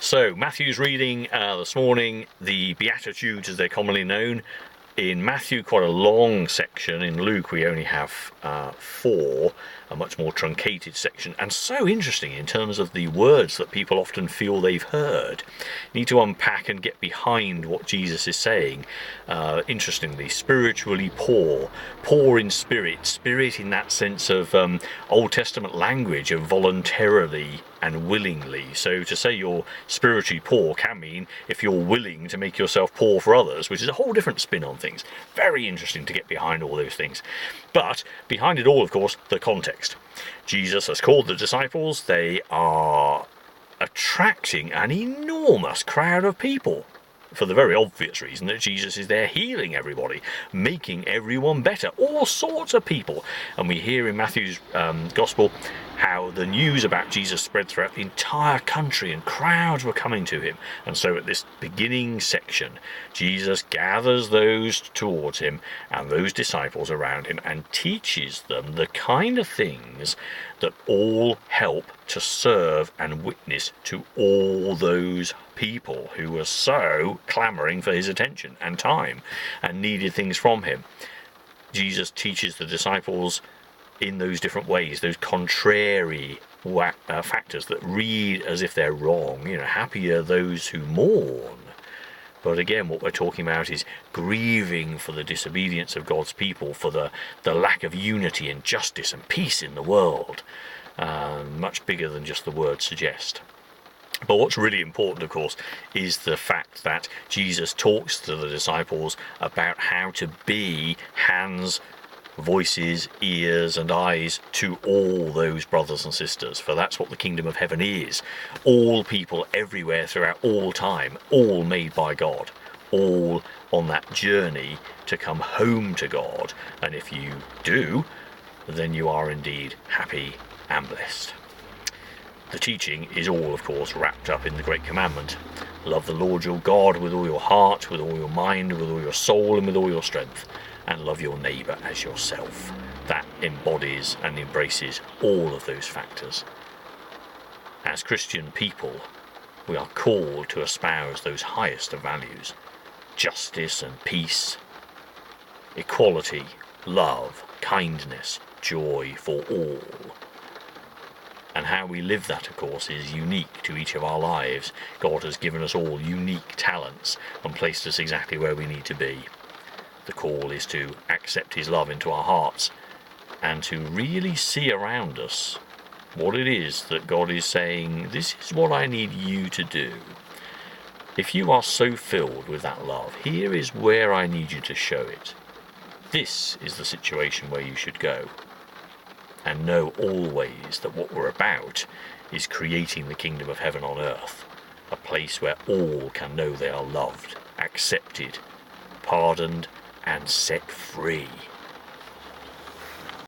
So Matthew's reading this morning, the beatitudes as they're commonly known. In Matthew, quite a long section. In Luke, we only have 4, a much more truncated section, and so interesting in terms of the words that people often feel they've heard. You need to unpack and get behind what Jesus is saying. Interestingly, spiritually poor in spirit in that sense of Old Testament language of voluntarily and willingly. So to say you're spiritually poor can mean if you're willing to make yourself poor for others, which is a whole different spin on things. Very interesting to get behind all those things. But behind it all, of course, the context. Jesus has called the disciples. They are attracting an enormous crowd of people for the very obvious reason that Jesus is there healing everybody, making everyone better, all sorts of people. And we hear in Matthew's Gospel how the news about Jesus spread throughout the entire country and crowds were coming to him. And so at this beginning section, Jesus gathers those towards him and those disciples around him and teaches them the kind of things that all help to serve and witness to all those people who were so clamouring for his attention and time and needed things from him. Jesus teaches the disciples in those different ways, those contrary factors that read as if they're wrong. Happy are those who mourn. But again, what we're talking about is grieving for the disobedience of God's people, for the lack of unity and justice and peace in the world. Much bigger than just the words suggest. But what's really important, of course, is the fact that Jesus talks to the disciples about how to be hands, voices, ears and eyes to all those brothers and sisters, for that's what the kingdom of heaven is. All people everywhere throughout all time, all made by God, all on that journey to come home to God. And if you do, then you are indeed happy and blessed. The teaching is all, of course, wrapped up in the great commandment. Love the Lord your God with all your heart, with all your mind, with all your soul and with all your strength, and love your neighbour as yourself. That embodies and embraces all of those factors. As Christian people, we are called to espouse those highest of values: justice and peace, equality, love, kindness, joy for all. And how we live that, of course, is unique to each of our lives. God has given us all unique talents and placed us exactly where we need to be. The call is to accept his love into our hearts and to really see around us what it is that God is saying, this is what I need you to do. If you are so filled with that love, here is where I need you to show it. This is the situation where you should go. And know always that what we're about is creating the kingdom of heaven on earth, a place where all can know they are loved, accepted, pardoned, and set free.